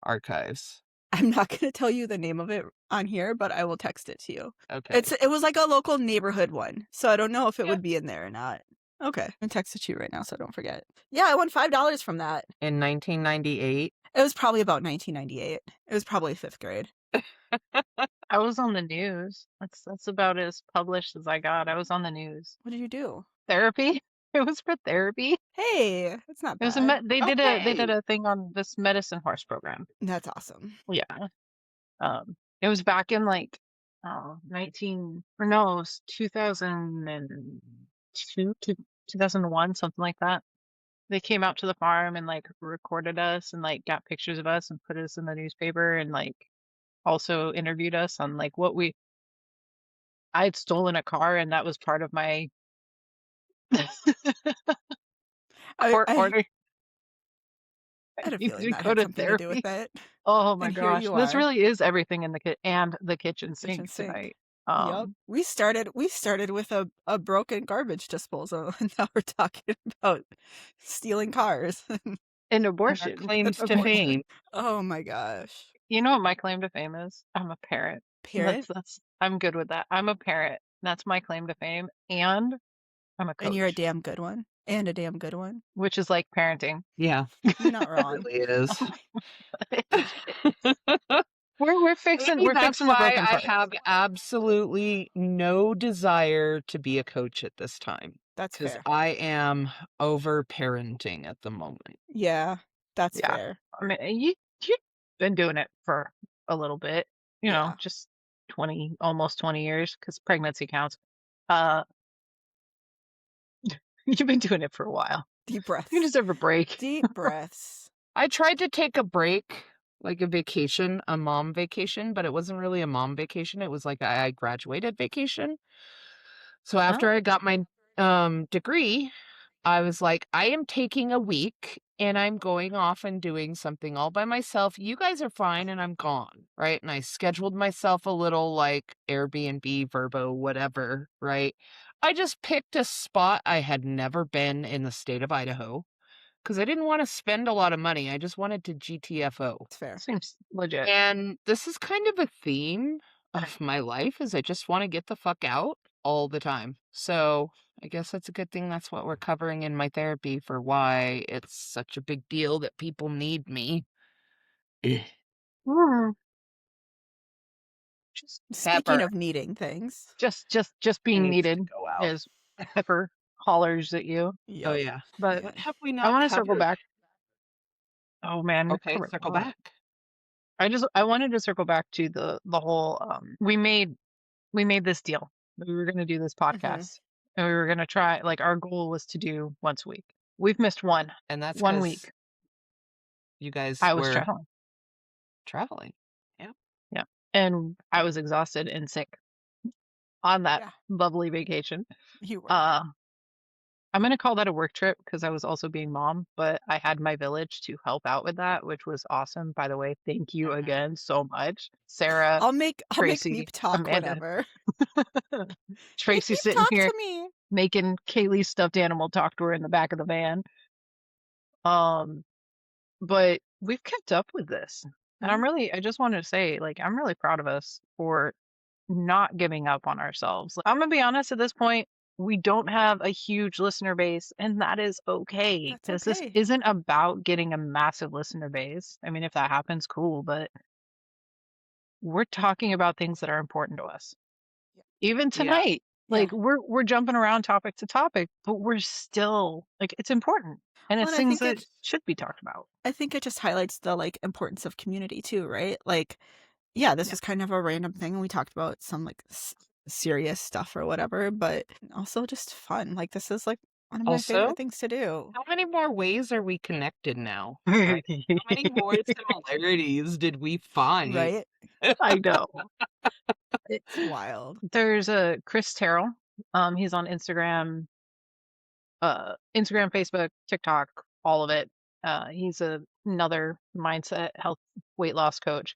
archives. I'm not going to tell you the name of it on here, but I will text it to you. Okay. It was like a local neighborhood one, so I don't know if it Yeah. would be in there or not. Okay, I'm going to text it to you right now so I don't forget. Yeah, I won $5 from that. In 1998? It was probably about 1998. It was probably 5th grade. I was on the news. That's about as published as I got. I was on the news. What did you do? Therapy. It was for therapy. Hey, that's not It was bad. they did a thing on this medicine horse program. That's awesome. Yeah. It was back in like 2002 to 2001, something like that. They came out to the farm and like recorded us and like got pictures of us and put us in the newspaper and like also interviewed us on like I had stolen a car and that was part of my court order. I had a You feeling that go had to something to do with therapy. it. Oh my And here gosh, you this are. really is everything in the kitchen sink Kitchen sink. tonight. Yep. We started with a broken garbage disposal, and now we're talking about stealing cars. And And our abortion. claims to fame. Oh my gosh. You know what my claim to fame is? I'm a parent. Parent? I'm good with that. I'm a parent. That's my claim to fame. And I'm a coach. And you're a damn good one. And a damn good one. Which is like parenting. Yeah. You're not It wrong. really is. We're fixing Maybe we're that's fixing the why broken I parts. have absolutely no desire to be a coach at this time. That's Because fair. I am over parenting at the moment. Yeah, that's Yeah. fair. I mean, you've been doing it for a little bit, you know, Yeah. just almost 20 years, because pregnancy counts. You've been doing it for a while. Deep breaths. You deserve a break. Deep breaths. I tried to take a break, like a vacation, a mom vacation, but it wasn't really a mom vacation. It was like I graduated vacation. So after I got my degree, I was like, I am taking a week and I'm going off and doing something all by myself. You guys are fine and I'm gone, right? And I scheduled myself a little like Airbnb, Verbo, whatever, right? I just picked a spot I had never been in the state of Idaho because I didn't want to spend a lot of money. I just wanted to GTFO. That's fair. Seems legit. And this is kind of a theme of my life is I just want to get the fuck out all the time. So I guess that's a good thing. That's what we're covering in my therapy for why it's such a big deal that people need me. Mm. Speaking of needing things. Just being needed as Pepper hollers at you. Oh yeah. But what have we not I want to circle covered? back. Oh man. Okay, circle back. I wanted to circle back to the whole we made this deal. We were going to do this podcast and we were going to try, like, our goal was to do once a week. We've missed one. And that's 1 'cause week. You guys I was were traveling. Yeah. Yeah. And I was exhausted and sick on that lovely vacation. You were. I'm going to call that a work trip because I was also being mom, but I had my village to help out with that, which was awesome. By the way, thank you again so much. Sarah, I'll make Tracy, Meep talk, Amanda. whatever. Tracy Meep sitting talk here to me. making Kaylee's stuffed animal talk to her in the back of the van. But we've kept up with this. And I just wanted to say, like, I'm really proud of us for not giving up on ourselves. Like, I'm going to be honest at this point. We don't have a huge listener base, and that is okay. Because this isn't about getting a massive listener base. I mean, if that happens, cool. But we're talking about things that are important to us. Even tonight, like we're jumping around topic to topic, but we're still like it's important, and it's things that should be talked about. I think it just highlights the like importance of community too, right? Like, yeah, this was kind of a random thing, and we talked about some like serious stuff or whatever, but also just fun. Like, this is like one of my favorite things to do. How many more ways are we connected now? Right? How many more similarities did we find? Right? I know. It's wild. There's a Chris Terrell. He's on Instagram. Instagram, Facebook, TikTok, all of it. He's another mindset, health, weight loss coach.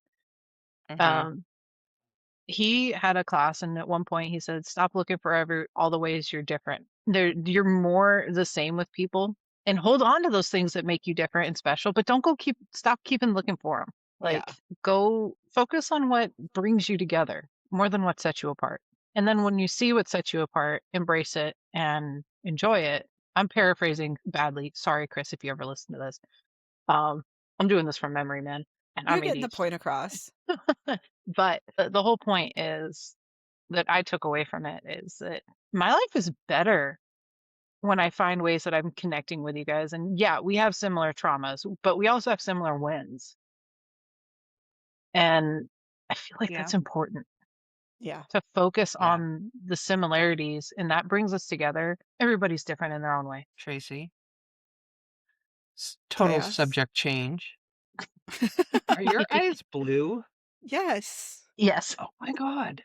He had a class, and at one point he said, "Stop looking for all the ways you're different. You're more the same with people, and hold on to those things that make you different and special. But don't stop keeping looking for them. Like, go focus on what brings you together more than what sets you apart. And then when you see what sets you apart, embrace it and enjoy it." I'm paraphrasing badly. Sorry, Chris, if you ever listen to this. I'm doing this from memory, man. And You're I'm getting the ADHD. point across. But the whole point is that I took away from it is that my life is better when I find ways that I'm connecting with you guys. And yeah, we have similar traumas, but we also have similar wins. And I feel like that's important. Yeah. To focus on the similarities, and that brings us together. Everybody's different in their own way. Tracy. Total Chaos. subject change. Are your eyes blue? Yes. Yes. Oh my God.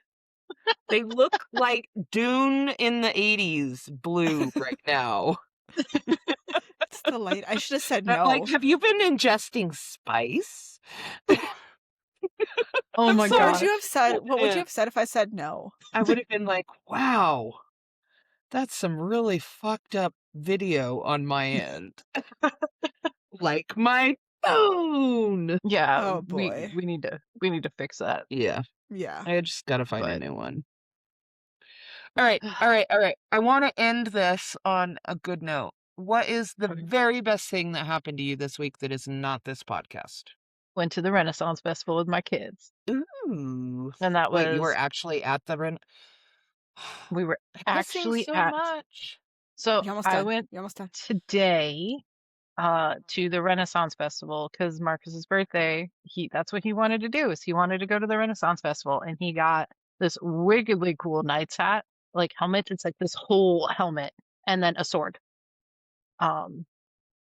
They look like Dune in the 80s blue right now. It's the light. I should have said no. Like, have you been ingesting spice? Oh my God. What would you have said if I said no? I would have been like, wow, that's some really fucked up video on my end. Like my phone. Yeah. Oh boy. We need to fix that. Yeah. Yeah. I just gotta find a new one. All right. I want to end this on a good note. What is the very best thing that happened to you this week that is not this podcast? Went to the Renaissance Festival with my kids. Ooh. And that was... Wait, you were actually at the We were actually so at... much. So I went You're almost done. today to the Renaissance Festival because Marcus's birthday, that's what he wanted to do, is he wanted to go to the Renaissance Festival, and he got this wickedly cool knight's hat, like helmet. It's like this whole helmet and then a sword.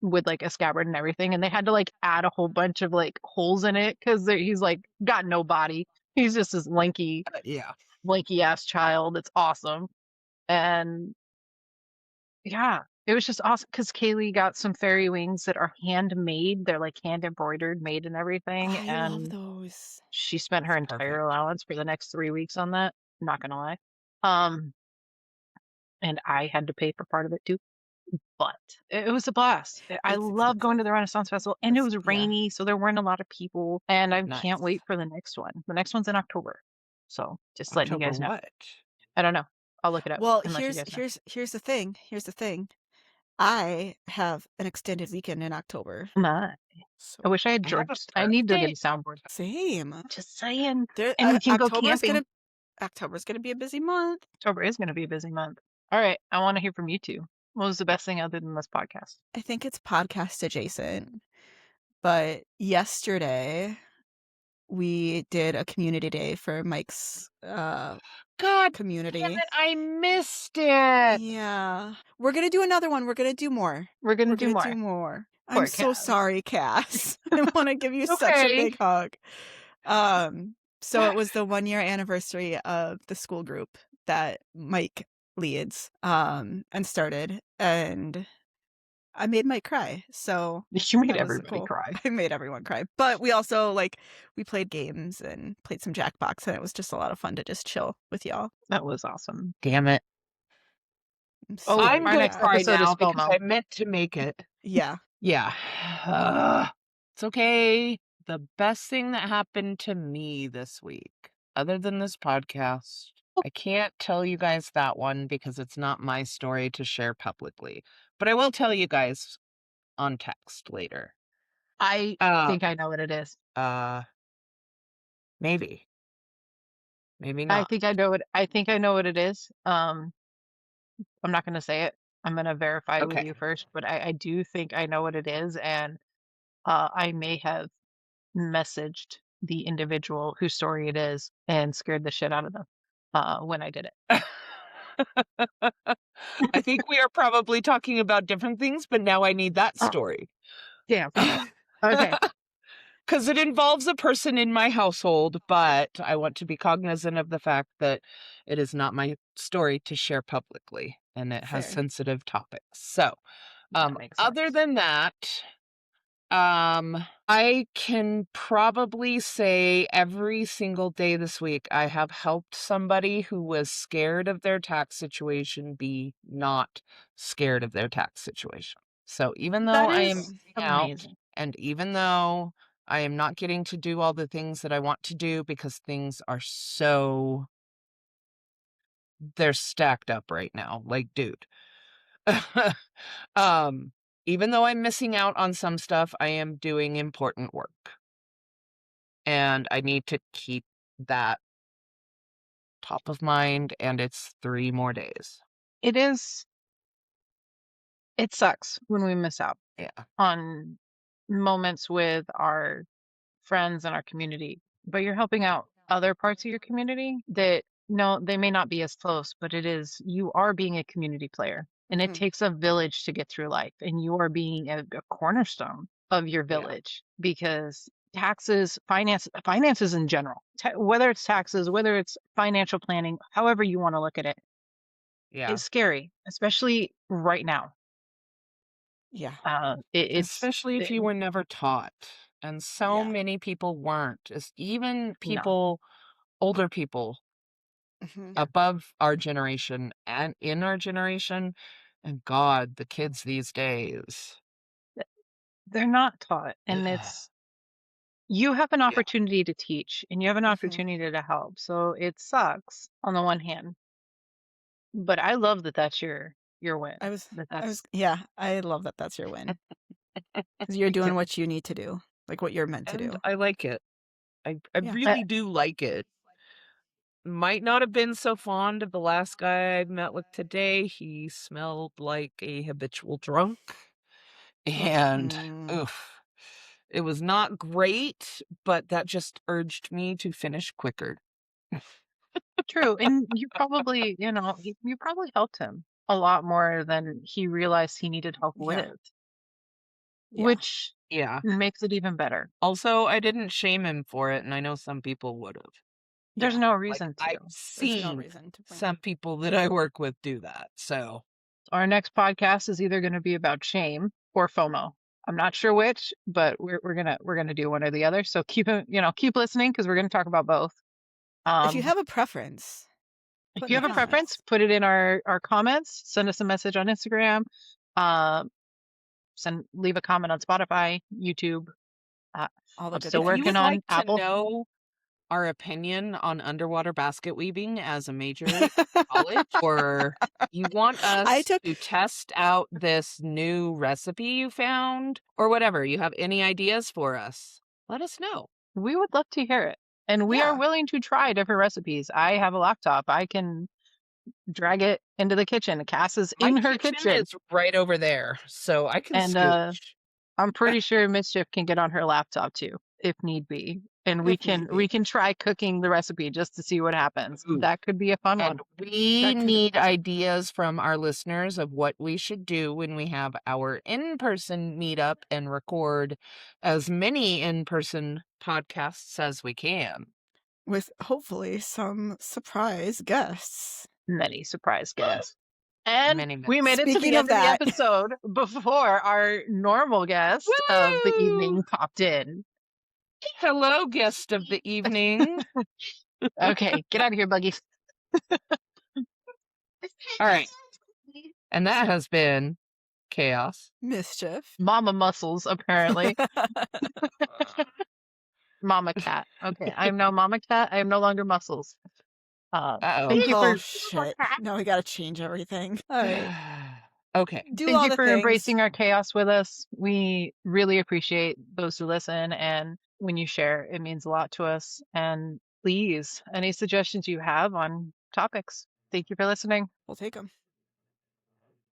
With like a scabbard and everything, and they had to like add a whole bunch of like holes in it because he's like got no body. He's just this lanky ass child. It's awesome. And yeah, it was just awesome because Kaylee got some fairy wings that are handmade. They're like hand embroidered, made and everything. I love those. She spent her entire allowance for the next 3 weeks on that. I'm not gonna lie. And I had to pay for part of it too. But it was a blast. I love going to the Renaissance Festival, and it was rainy, so there weren't a lot of people. And I can't wait for the next one. The next one's in October, so just letting you guys know. What? I don't know. I'll look it up. Well, here's the thing. Here's the thing. I have an extended weekend in October. So I wish I had George. I need to get a soundboard. Same. Just saying. And we can go camping. October's gonna be a busy month. October is gonna be a busy month. All right, I want to hear from you two. What was the best thing other than this podcast? I think it's podcast adjacent. But yesterday we did a community day for Mike's community. Damn it, I missed it. Yeah. We're going to do another one. We're going to do more. We're going to do more. I'm so sorry, Cass. I want to give you such a big hug. So it was the 1-year anniversary of the school group that Mike leads and started, and I made Mike cry. So you made everybody cry. I made everyone cry. But we also we played games and played some Jackbox, and it was just a lot of fun to just chill with y'all. That was awesome. Damn it. I'm going to cry now because I meant to make it. Yeah. It's okay. The best thing that happened to me this week, other than this podcast, I can't tell you guys that one because it's not my story to share publicly. But I will tell you guys on text later. I think I know what it is. Maybe. Maybe not. I think I know what it is. I'm not going to say it. I'm going to verify with you first, but I do think I know what it is, and I may have messaged the individual whose story it is and scared the shit out of them when I did it. I think we are probably talking about different things, but now I need that story. Damn. Okay. Because it involves a person in my household, but I want to be cognizant of the fact that it is not my story to share publicly. and it has Fair. sensitive topics. So, That makes other sense. than that, I can probably say every single day this week I have helped somebody who was scared of their tax situation be not scared of their tax situation. So even though That I is am out amazing. and even though I am not getting to do all the things that I want to do because things are they're stacked up right now. Like, dude. Even though I'm missing out on some stuff, I am doing important work. And I need to keep that top of mind, and it's 3 more days. It sucks when we miss out Yeah. on moments with our friends and our community, but you're helping out other parts of your community that no, they may not be as close, but you are being a community player, and it takes a village to get through life, and you are being a cornerstone of your Yeah. village because finances in general, whether it's taxes, whether it's financial planning, however you want to look at it, Yeah. it's scary, especially right now. Yeah. Especially if you were never taught. And so Yeah. many people weren't. Even No. people, older people above our generation and in our generation, and God, the kids these days. They're not taught, and you have an Yeah. opportunity to teach and you have an opportunity to help. So it sucks on the one hand, but I love that that's your win. I love that that's your win. Because you're Me doing too. what you need to do, like what you're meant to And do. I like it. I Yeah. really do like it. Might not have been so fond of the last guy I met with today. He smelled like a habitual drunk. And oof, it was not great, but that just urged me to finish quicker. True. And you probably, you probably helped him a lot more than he realized he needed help Yeah. with, Yeah. which Yeah. makes it even better. Also, I didn't shame him for it, and I know some people would have. There's Yeah. no Like, reason to. I've There's no seen reason to blame. some people that I work with do that. So, Our next podcast is either going to be about shame or FOMO. I'm not sure which, but we're gonna do one or the other. So keep listening because we're gonna talk about both. If you have a preference, If put you in have the a preference, comments. put it in our comments. Send us a message on Instagram. Leave a comment on Spotify, YouTube. All the I'm good still if you things. working would on like to Apple. know our opinion on underwater basket weaving as a major in college, or you want us to test out this new recipe you found, or whatever, you have any ideas for us, let us know. We would love to hear it. And we are willing to try different recipes. I have a laptop. I can drag it into the kitchen. Cass is in her kitchen. Is right over there, so I can And scooch. I'm pretty sure Mischief can get on her laptop too, if need be. And we can try cooking the recipe just to see what happens. Ooh. That could be a fun one. We need ideas from our listeners of what we should do when we have our in-person meetup and record as many in-person podcasts as we can. With hopefully some surprise guests. Many surprise guests. And Many. we made it to the end of the episode before our normal guest of the evening popped in. Hello, guest of the evening. Okay, get out of here, Buggy. All right. And that has been Chaos. Mischief. Mama Muscles, apparently. Mama Cat. Okay, I am now Mama Cat. I am no longer Muscles. Thank you for shit. Now we gotta change everything. All right. Okay. Thank you for embracing our chaos with us. We really appreciate those who listen, and when you share, it means a lot to us. And please, any suggestions you have on topics, thank you for listening. We'll take them.